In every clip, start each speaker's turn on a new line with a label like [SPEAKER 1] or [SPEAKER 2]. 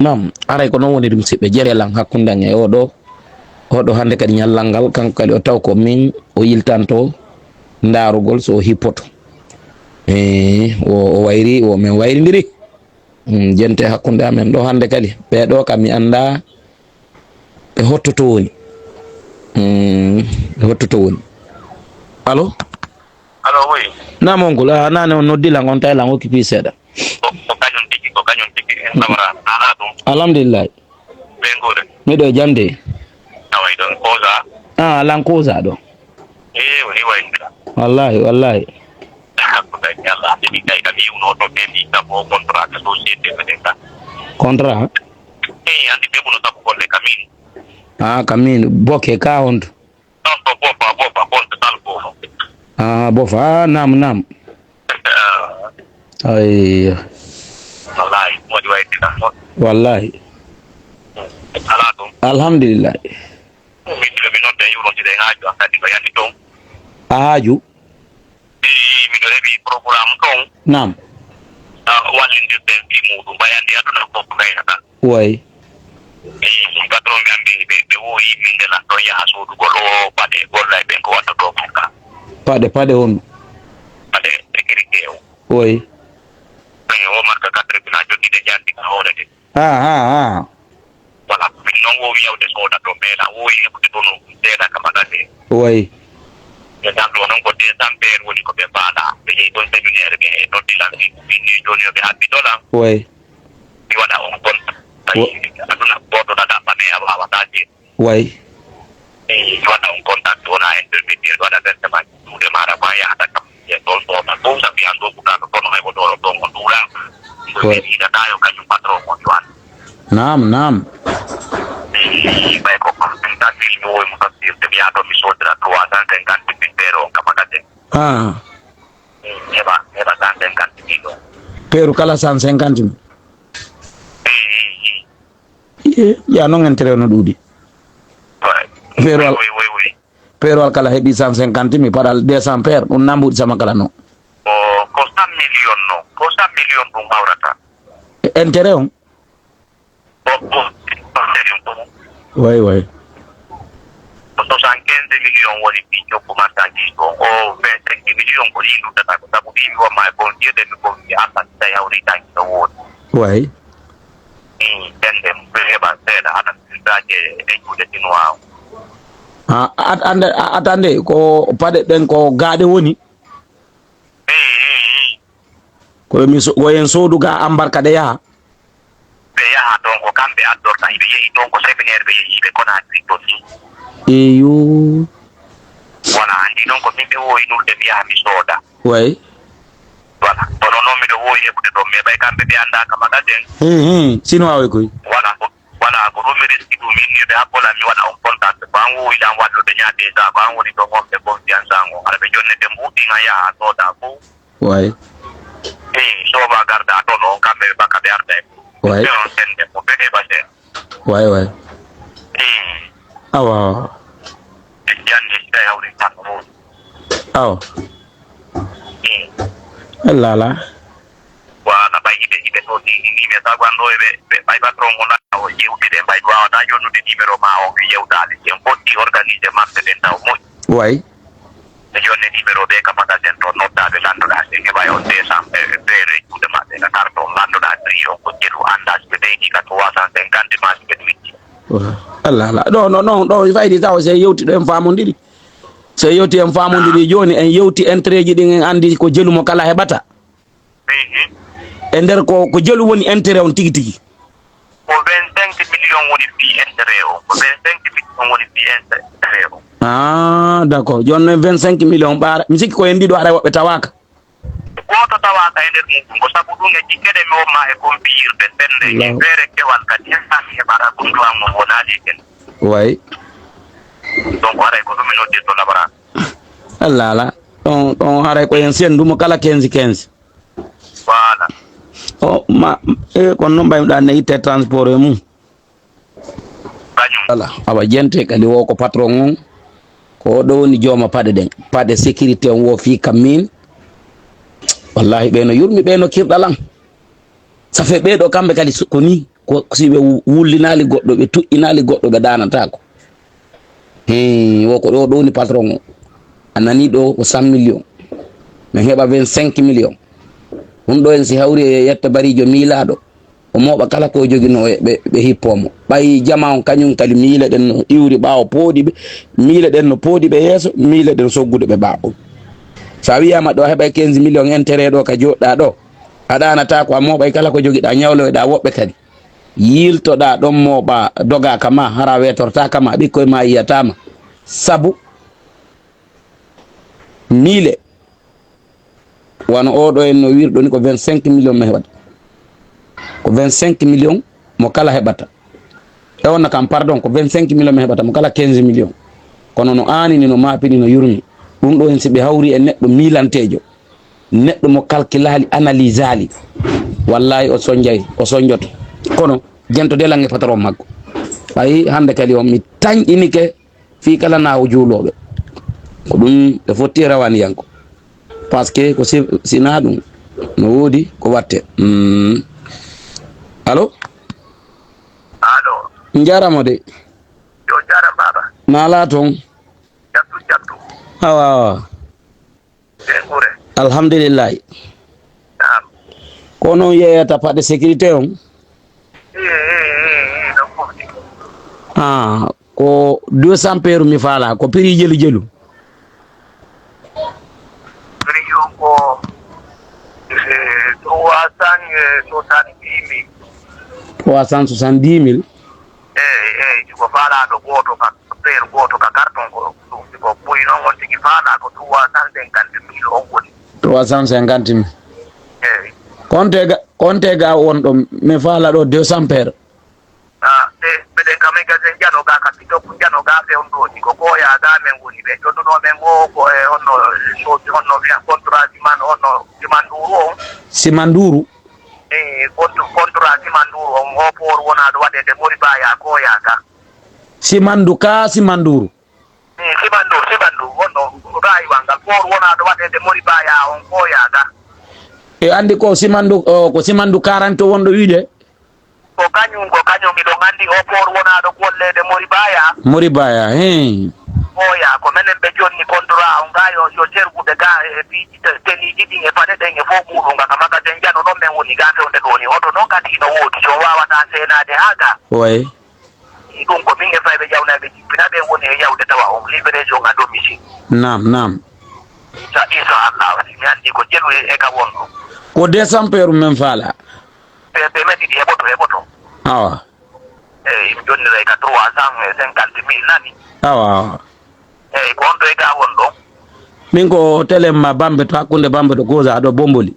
[SPEAKER 1] nam aray ko non woni dum sibbe jerelan hakkunde e odo hande kadi nyallal ngal kanko kadi o taw ko min o yiltanto ndarugol so hippoto o wayri o men wayrindiri jente hakkunde amen do hande kadi be do kam mi anda be hottoto woni hottoto woni allo
[SPEAKER 2] oui
[SPEAKER 1] nam on gula nane on noddila on tayla on kipi seda
[SPEAKER 2] ko kañum tigi sabara dum
[SPEAKER 1] alhamdulillah
[SPEAKER 2] be ngore
[SPEAKER 1] mido jamde
[SPEAKER 2] away don koza
[SPEAKER 1] lan koza do
[SPEAKER 2] woni wayndira
[SPEAKER 1] wallahi
[SPEAKER 2] ko dai yalla de kay kadi uno to be mi ta bo contrat société bedenta
[SPEAKER 1] contrat
[SPEAKER 2] andi be buno ta ko le kamin
[SPEAKER 1] kamin boke ka on
[SPEAKER 2] non to bofa bon tal bo
[SPEAKER 1] bofa nam ay
[SPEAKER 2] wallahi modi wayndira
[SPEAKER 1] wallahi
[SPEAKER 2] alado
[SPEAKER 1] alhamdulillah
[SPEAKER 2] mi be non de euro ti de ngaju akadi ko yandi ton
[SPEAKER 1] ahaju
[SPEAKER 2] mi do hebi programme ton
[SPEAKER 1] nam
[SPEAKER 2] wallindirde bi muɗum bayande aduna fof gaynata
[SPEAKER 1] way
[SPEAKER 2] patron gambe ɓe woyi min ndela ɗon yaha sodugol o paɗe golla e ɓen ko watta to ka
[SPEAKER 1] paɗe on
[SPEAKER 2] paɗe sécurité o
[SPEAKER 1] way
[SPEAKER 2] o marka 4 bina joɗɗiɗe jandi ka hoorete voilà min noon wowi yawde sooda to meeɗa wowi heɓude toon seeɗa ka mbaɗate
[SPEAKER 1] way
[SPEAKER 2] e tan ɗo noon ko des ampére woni ko ɓe mbaɗa ɓe yehi toon séminaire ɓe noddilan winni joni yoɓe habbi dolan
[SPEAKER 1] way
[SPEAKER 2] mi waɗa on compte tawi aduna goto ɗaɗa ɓame a wawata je
[SPEAKER 1] way
[SPEAKER 2] waɗa on contact wona intermédiaire waɗa versement juuɗe maɗa ma yahata kam e toon sooda fof sabi an ɗo ɓutaɗo toon hay ko ɗoɗo toon ko duura so yiɗatayo kañum patron mo joan
[SPEAKER 1] nam
[SPEAKER 2] ɓay ko tantil mi wowi mo tasirde mi yaha toon mi sodira 350 mille on kam magasin heɓa 150 mille o
[SPEAKER 1] peeru kala 150 mille ya non intérêt no ɗuuɗi peerwal kala heeɓi 150 mille paɗal 200 paire ɗum nambuɗi sama kala no
[SPEAKER 2] ko 100 million no ko 100 million ɗum hawrata
[SPEAKER 1] intérêt on way
[SPEAKER 2] ko 75 million woni fi jokku marchandise o 25 million ko yiɗutata ko sabu ɗimi wonma e bon jeeɗe mi kon mi anda tawi hawritaki no woodi
[SPEAKER 1] way
[SPEAKER 2] ɓende ɓe heɓa seeɗa haɗa sirdaje e juuɗe chinois
[SPEAKER 1] attendez ko paɗe ɗen ko gaaɗe woni koyen soodu ga embarka ɗe yaha
[SPEAKER 2] ɓe yaha toon ko kamɓe addorta ɓe yehi toon ko séminaire ɓe yehi ɓe konatri toon ni
[SPEAKER 1] eyo
[SPEAKER 2] voilà andi noon ko min ɓe woyi nulde mi yaha mi sooda
[SPEAKER 1] way
[SPEAKER 2] voilà kono noon miɗo wowi heɓude ɗon mais ɓay kamɓe ɓe andaka magasin
[SPEAKER 1] chinois way koy
[SPEAKER 2] voilà ko ɗum mi riski ɗum inniɓe hakkolan mi waɗa on contact ko an wowiɗan wallude ñaade ga ko an woni ɗo gonɓe confiance an o ala ɓe jonnede mbuɗɗin a yaha a sooda fof
[SPEAKER 1] way
[SPEAKER 2] soba garda toon on kamɓe ɓe bakka ɓe arda e
[SPEAKER 1] way
[SPEAKER 2] on sende ko ɓe heɓa sen
[SPEAKER 1] way awa
[SPEAKER 2] e jande so tawi hawri tan fof
[SPEAKER 1] awa lala
[SPEAKER 2] wala ɓay iɓe to ɗiɗiɓe sagoan ɗo ɓe ɓay patron o naɗa o yewtide mbay wawata jonnude numéro ma o yewtade en poɗɗi organisé marché ɗen taw moƴƴi
[SPEAKER 1] way
[SPEAKER 2] ɓe jonne numéro ɓe ka magasin to noddaɓe landoɗa se heɓa on 200 feere juuɗe maɓɓe ka carton landoɗa prix o ko jeelu anda so ɓe ɓeydi ka 350 ma so ɓeɗe witti
[SPEAKER 1] Allah ɗo faydi taw se yewti ɗo en famodiri so yewti en famodiri joni en yewti intérêt ji ɗin en andi ko jeelu mo kala heɓata e nder ko jeelu woni intérêt on tigi tigi
[SPEAKER 2] ko 25 million woni fi intérêt o ko 25 million woni fi intérêt o
[SPEAKER 1] d'accord joni noon 25 million ɓaara mi sikki ko en ndiɗo aɗa woɓɓe tawaka
[SPEAKER 2] goto tawaka e nder mum ko sabu ɗum e jikkede mi wonma e compiyirde sende e feere kewal kadi heɓami heɓaɗa ɗum duwan mo wonaali ken
[SPEAKER 1] way
[SPEAKER 2] donc haray ko ɗum mi noddirto labara
[SPEAKER 1] Allah ɗon haray ko en sendumo kala 15
[SPEAKER 2] voilà
[SPEAKER 1] kono noon mbaymiɗa ne itte transport e mum
[SPEAKER 2] kañum
[SPEAKER 1] voilà awa jente kadi wo ko patron on ko ɗo woni jooma paɗe ɗen paɗe sécurité on wo fi kam min wallahi ɓeeno yurmi ɓeeno kirɗalan ça fait ɓeeɗo kamɓe kadi ko ni ko si ɓe wullinali goɗɗo ɓe tuƴƴinali goɗɗo ɓe danatako woko ɗo ɗowni patron o a nani ɗo ko 100 millions min heɓa 25 millions ɗum ɗo en si hawri e yetta barijo miilaɗo o moɓa kala ko jogino ɓe hippomo ɓayi jama on kañum kadi miile ɗen no iwri ɓawo pooɗi ɓe miile ɗen no pooɗi ɓe yeeso miile ɗen soggude ɓe ɓawo sa wiyama ɗo heɓay 15 millions intérêt ɗo ka joɗɗa ɗo a ɗanata ko a moɓay kala ko joguiɗa ñawloyɗa woɓɓe kadi yiltoɗa ɗon moɓa dogaka ma hara wetortaka ma ɓikkoye ma yiyatama sabu miile wano oɗo en no wirɗo ni ko 25 millions mo heɓata ko 25 millions mo kala heɓata e wonna kam pardon ko 25 millions mo heɓata mo kala 15 millions kono no anini no mapini no yurmi ɗum ɗo en si ɓe hawri e neɗɗo milantejo neɗɗo mo calculali analyse ali wallahi o soñjay o soñjoto kono jento delange patron makko ɓayi hande kadi on mi tañƴinike fi kala nawo juuloɓe ko ɗum ɓe fotti rawaniyanko par ce que ko sina ɗum no woodi ko watte allo jaramo de
[SPEAKER 2] yo jaram baba
[SPEAKER 1] nala toon
[SPEAKER 2] jattu
[SPEAKER 1] awa
[SPEAKER 2] gure
[SPEAKER 1] alhamdulillahi ko noon yeyata paɗe sécurité on ko 200 peru mi faala ko prix jelu
[SPEAKER 2] prix on ko
[SPEAKER 1] 370 000
[SPEAKER 2] ko faala ɗo goto ka per goto ka carton ko ɓoyi noon on tigi faala ko 350 000 on woni
[SPEAKER 1] 350 000 konte ga won ɗo mi faala ɗo 200 paire
[SPEAKER 2] ɓeɗen kamen gasen jano ga ka pito ku jano ga fe on ɗoji ko koya ga men woni ɓe jonnuno men go ko e honno soji honno wiya contrat siman honno simanduru on
[SPEAKER 1] simanduru
[SPEAKER 2] contrat simanduru on o por wona ɗo waɗede mori baya koya ga
[SPEAKER 1] simandu ka simanduru
[SPEAKER 2] simandu honno rayiwa ngal por wona ɗo waɗede mori baya on koya ga
[SPEAKER 1] e andi ko simandu 40 wonɗo wiide
[SPEAKER 2] ko kañum miɗon andi o por wona ɗo gollede mori baya oya ko menen ɓe jonni contrat on ga yo cergude ga e piiji teniji ɗin e paɗe ɗen e fof muɗum ga ka magasin jano noon men woni ga fewde ɗo ni oto noon kadi no woodi so wawata senade ha ga
[SPEAKER 1] way
[SPEAKER 2] ɗum ko min e fayɓe ƴawnaɓe jippina ɓe woni e yawde tawa on livraison à domicile
[SPEAKER 1] nam
[SPEAKER 2] inchallah mi andi ko jelu e ka wonɗo
[SPEAKER 1] ko 200 peru men faala
[SPEAKER 2] ɓe meɗiɗi heɓoto
[SPEAKER 1] awa
[SPEAKER 2] eyyi mi jonnira ka 350 000 nani
[SPEAKER 1] awa
[SPEAKER 2] eyyi ko on ɗo e ga won ɗo
[SPEAKER 1] min ko télé ma bambe to hakkunde bambe to goza aɗo bomboli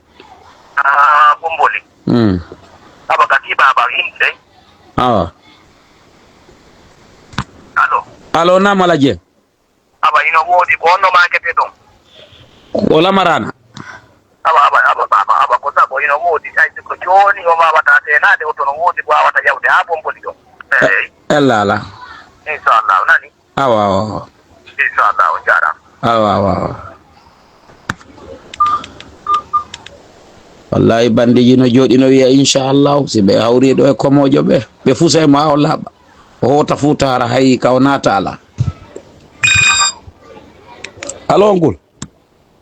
[SPEAKER 2] bomboli aba ka ti baba yimɓe
[SPEAKER 1] awa
[SPEAKER 2] allo
[SPEAKER 1] nam ala je
[SPEAKER 2] aba ino woodi ko onno makete ɗon
[SPEAKER 1] o lamarana
[SPEAKER 2] aba ko sago ino woodi ay ko joni o wawata senade o to no woodi ko wawata yawde ha bomboli ɗon
[SPEAKER 1] ala
[SPEAKER 2] inchallah nani
[SPEAKER 1] awa
[SPEAKER 2] inchallah o jarama
[SPEAKER 1] awa wallahi bandiji no jooɗi no wiya inchallahu si ɓe hawri ɗo e komojo ɓe fusa e ma o laaɓa o hota futara hay ka o naata ala alo ngol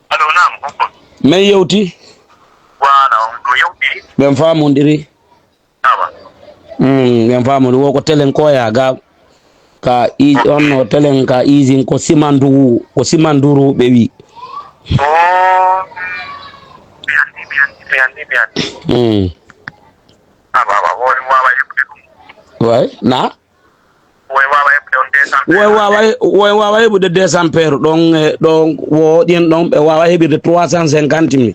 [SPEAKER 2] allo nam gonɗon
[SPEAKER 1] min yewti
[SPEAKER 2] wala on ɗo yewti
[SPEAKER 1] ɓen famodiri
[SPEAKER 2] awa
[SPEAKER 1] ɓen famodi wo ko telen koya ga ka onno telen ka usine ko simanduru ɓe wi
[SPEAKER 2] mi andi aba woy wawa heɓde ɗum
[SPEAKER 1] way na
[SPEAKER 2] woy wawa heɓde on 200
[SPEAKER 1] woy wawa heɓude 200 paire ɗon wo ɗin ɗon ɓe wawa heɓirde 350 000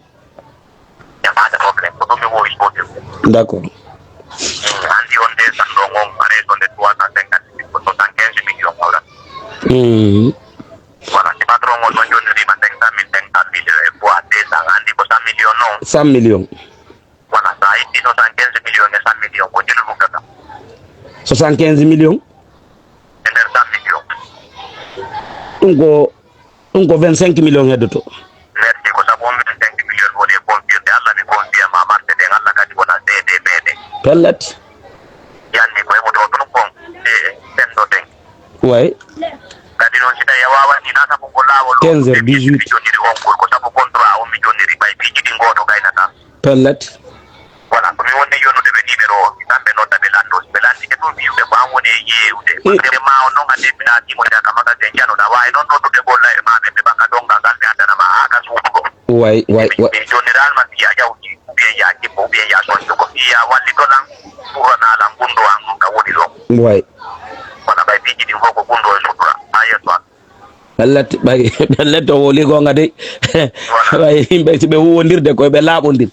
[SPEAKER 2] yamata probléme ko ɗum mi wowi gotel
[SPEAKER 1] d'accord
[SPEAKER 2] andi on 200 ɗon on raison de 350 ko 75 millions wawla voilà si patron on ɗon jonnirima 500 000 e fois 200 andi ko 100 millions non
[SPEAKER 1] 100 millions
[SPEAKER 2] voilà sa itti 75 millions e 100 millions ko jelu luggata
[SPEAKER 1] 75 millions
[SPEAKER 2] e nder 100 millions
[SPEAKER 1] ɗum ko 25 millions heddoto
[SPEAKER 2] merci ko sabu on 25 millions woni e confirde Allah mi confirme ma marché ɗen Allah kadi wona seede meɗen
[SPEAKER 1] pellet way
[SPEAKER 2] kadi non sita ya wawa ni nasa ko lawol
[SPEAKER 1] 15 heures 18
[SPEAKER 2] jonniri on ko sabu contrat o mi jonniri bay fiji di ngoto gaynata
[SPEAKER 1] pellet
[SPEAKER 2] voilà ko mi wonni yonude be numéro nambe nodda be landos be landi e dum wiude ko an woni yewde ko ma on non ande bina timo da kamaga de jano da way non do de bolla e ma be banga donga gal be andana ma aka suugo
[SPEAKER 1] way
[SPEAKER 2] joniral ma biya jawji be ya ki bo be ya son ko biya walli to lan pour na la ngundo an ka woni do
[SPEAKER 1] way
[SPEAKER 2] wala bay fiji di ngoko gundo e sutura ayatwa
[SPEAKER 1] bellet o woli gonga de way himbe be wondirde ko be labondir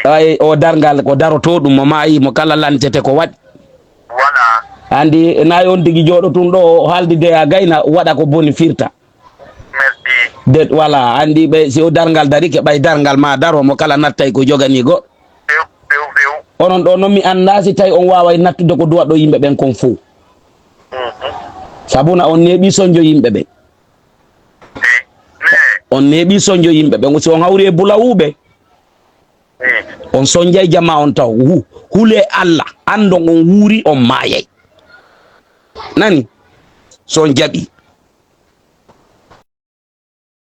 [SPEAKER 1] ay o dargal ko daroto dum mo maayi mo kala lancete ko wat
[SPEAKER 2] wala
[SPEAKER 1] andi na yon digi jodo tun do haldi de a gayna wada ko boni firta
[SPEAKER 2] merci
[SPEAKER 1] det wala andi be si o dargal dari ke bay dargal ma daro mo kala nattay ko jogani go onon do no mi anda si tay on waaway nattude ko duwa do yimbe ben kon fu sabuna on nebi sonjo yimbe be on nebi sonjo yimbe be so on hawri e bulawube on sonjay jama on taw hule Allah ando on wuri on mayay nani son jabi